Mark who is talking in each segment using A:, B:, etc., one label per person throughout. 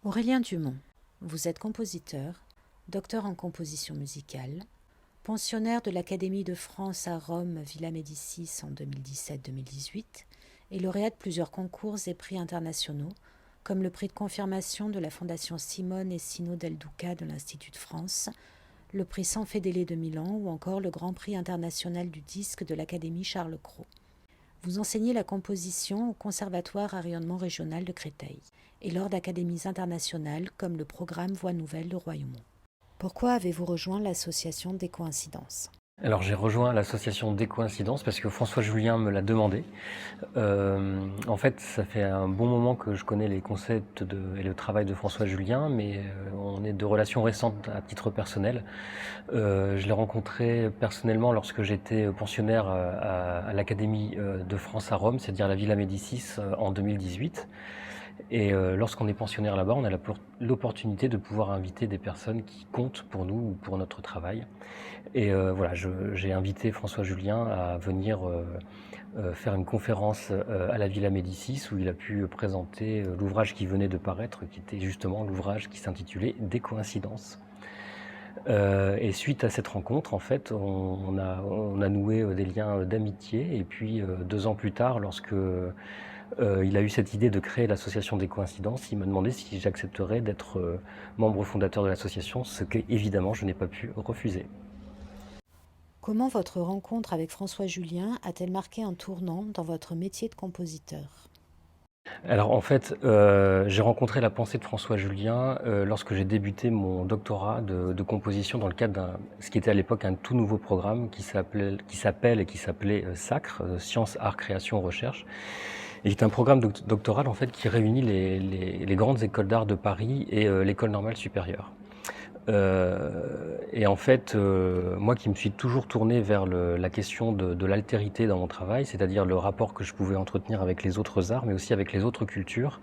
A: Aurélien Dumont, vous êtes compositeur, docteur en composition musicale, pensionnaire de l'Académie de France à Rome Villa Médicis en 2017-2018 et lauréat de plusieurs concours et prix internationaux, comme le prix de confirmation de la Fondation Simone et Sino del Duca de l'Institut de France, le prix San Fedele de Milan ou encore le Grand Prix international du disque de l'Académie Charles Cros. Vous enseignez la composition au Conservatoire à rayonnement régional de Créteil et lors d'académies internationales comme le programme Voix Nouvelle de Royaumont. Pourquoi avez-vous rejoint l'association des coïncidences ?
B: Alors j'ai rejoint l'association des coïncidences parce que François Julien me l'a demandé. En fait, ça fait un bon moment que je connais les concepts et le travail de François Julien, mais on est de relations récentes à titre personnel. Je l'ai rencontré personnellement lorsque j'étais pensionnaire à l'Académie de France à Rome, c'est-à-dire la Villa Médicis en 2018. Et lorsqu'on est pensionnaire là-bas, on a l'opportunité de pouvoir inviter des personnes qui comptent pour nous ou pour notre travail. Et voilà, j'ai invité François Julien à venir faire une conférence à la Villa Médicis où il a pu présenter l'ouvrage qui venait de paraître, qui était justement l'ouvrage qui s'intitulait Des coïncidences. Et suite à cette rencontre, en fait, on a noué des liens d'amitié. Et puis 2 ans plus tard, lorsque il a eu cette idée de créer l'association des coïncidences, il m'a demandé si j'accepterais d'être membre fondateur de l'association, ce que évidemment je n'ai pas pu refuser.
A: Comment votre rencontre avec François Julien a-t-elle marqué un tournant dans votre métier de compositeur ?
B: Alors en fait, j'ai rencontré la pensée de François Julien lorsque j'ai débuté mon doctorat de composition dans le cadre ce qui était à l'époque un tout nouveau programme qui s'appelait SACRE, Sciences, Arts, Création, Recherche, et qui est un programme doctoral en fait qui réunit les grandes écoles d'art de Paris et l'École normale supérieure. Et en fait, moi qui me suis toujours tourné vers la question de l'altérité dans mon travail, c'est-à-dire le rapport que je pouvais entretenir avec les autres arts, mais aussi avec les autres cultures,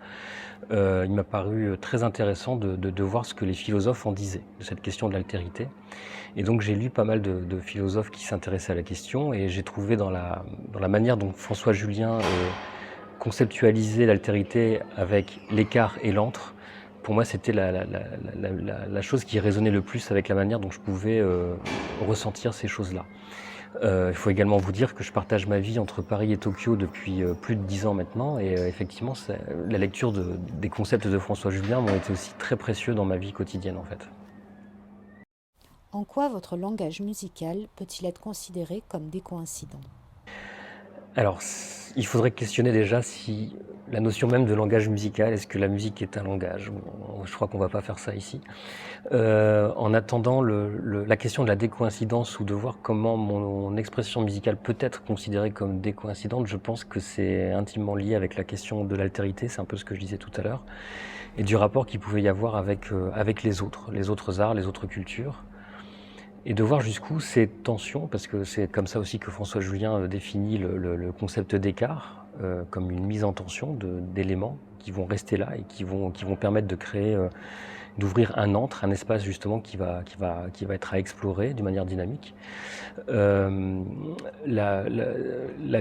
B: il m'a paru très intéressant de voir ce que les philosophes en disaient de cette question de l'altérité. Et donc j'ai lu pas mal de philosophes qui s'intéressaient à la question, et j'ai trouvé dans la manière dont François Julien conceptualisait l'altérité avec l'écart et l'antre. Pour moi, c'était la chose qui résonnait le plus avec la manière dont je pouvais ressentir ces choses-là. Il faut également vous dire que je partage ma vie entre Paris et Tokyo depuis plus de 10 ans maintenant, et effectivement, la lecture des concepts de François Julien m'ont été aussi très précieux dans ma vie quotidienne, en fait.
A: En quoi votre langage musical peut-il être considéré comme décoïncident ?
B: Alors, il faudrait questionner déjà si la notion même de langage musical, est-ce que la musique est un langage ? Je crois qu'on ne va pas faire ça ici. En attendant la question de la décoïncidence ou de voir comment mon expression musicale peut être considérée comme décoïncidente, je pense que c'est intimement lié avec la question de l'altérité, c'est un peu ce que je disais tout à l'heure, et du rapport qu'il pouvait y avoir avec les autres arts, les autres cultures. Et de voir jusqu'où ces tensions, parce que c'est comme ça aussi que François Julien définit le concept d'écart, comme une mise en tension d'éléments qui vont rester là et qui vont permettre de créer, d'ouvrir un antre, un espace justement qui va être à explorer d'une manière dynamique. La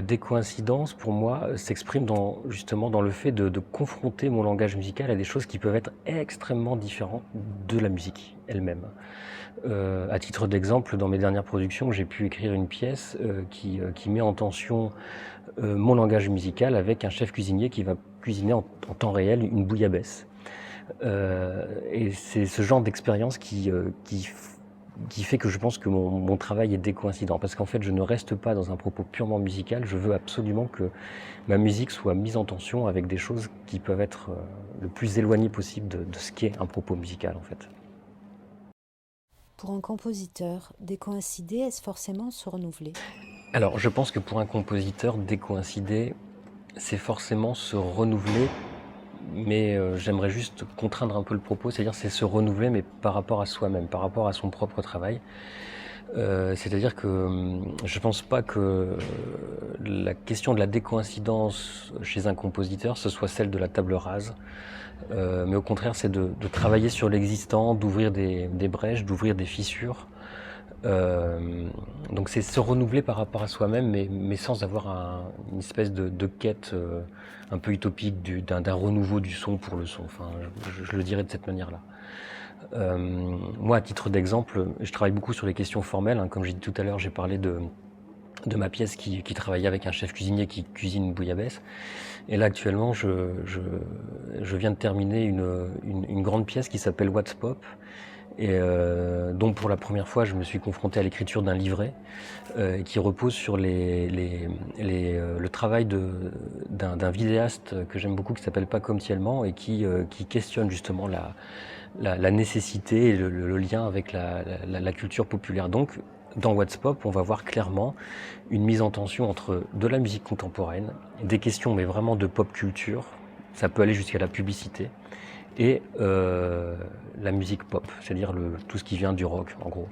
B: décoïncidence, pour moi, s'exprime justement dans le fait de confronter mon langage musical à des choses qui peuvent être extrêmement différentes de la musique elle-même. À titre d'exemple, dans mes dernières productions, j'ai pu écrire une pièce qui met en tension mon langage musical avec un chef cuisinier qui va cuisiner en temps réel une bouillabaisse. Et c'est ce genre d'expérience qui fait que je pense que mon travail est décoïncident. Parce qu'en fait, je ne reste pas dans un propos purement musical. Je veux absolument que ma musique soit mise en tension avec des choses qui peuvent être le plus éloignées possible de ce qu'est un propos musical, en fait.
A: Pour un compositeur, décoïncider, est-ce forcément se renouveler ?
B: Alors, je pense que pour un compositeur, décoïncider, c'est forcément se renouveler, mais j'aimerais juste contraindre un peu le propos, c'est-à-dire c'est se renouveler, mais par rapport à soi-même, par rapport à son propre travail. C'est-à-dire que je pense pas que la question de la décoïncidence chez un compositeur, ce soit celle de la table rase, mais au contraire, c'est de travailler sur l'existant, d'ouvrir des brèches, d'ouvrir des fissures, Donc c'est se renouveler par rapport à soi-même, mais sans avoir une espèce de quête un peu utopique d'un renouveau du son pour le son. Enfin, je le dirais de cette manière-là. Moi, à titre d'exemple, je travaille beaucoup sur les questions formelles. Hein. Comme j'ai dit tout à l'heure, j'ai parlé de ma pièce qui travaillait avec un chef cuisinier qui cuisine une bouillabaisse. Et là, actuellement, je viens de terminer une grande pièce qui s'appelle What's Pop, et dont pour la première fois je me suis confronté à l'écriture d'un livret qui repose sur le travail d'un vidéaste que j'aime beaucoup qui s'appelle Paco Thielman et qui questionne justement la nécessité et le lien avec la culture populaire. Donc dans What's Pop, on va voir clairement une mise en tension entre de la musique contemporaine, des questions mais vraiment de pop culture, ça peut aller jusqu'à la publicité, et la musique pop, c'est-à-dire tout ce qui vient du rock en gros.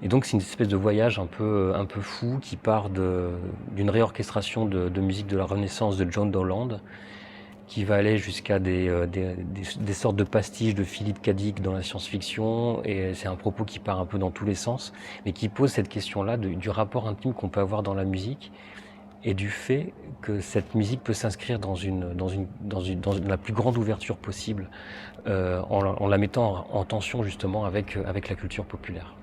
B: Et donc c'est une espèce de voyage un peu fou qui part d'une réorchestration de musique de la Renaissance de John Dowland, qui va aller jusqu'à des sortes de pastiches de Philippe K. Dick dans la science-fiction, et c'est un propos qui part un peu dans tous les sens, mais qui pose cette question-là du rapport intime qu'on peut avoir dans la musique, et du fait que cette musique peut s'inscrire dans la plus grande ouverture possible, en la mettant en tension justement avec la culture populaire.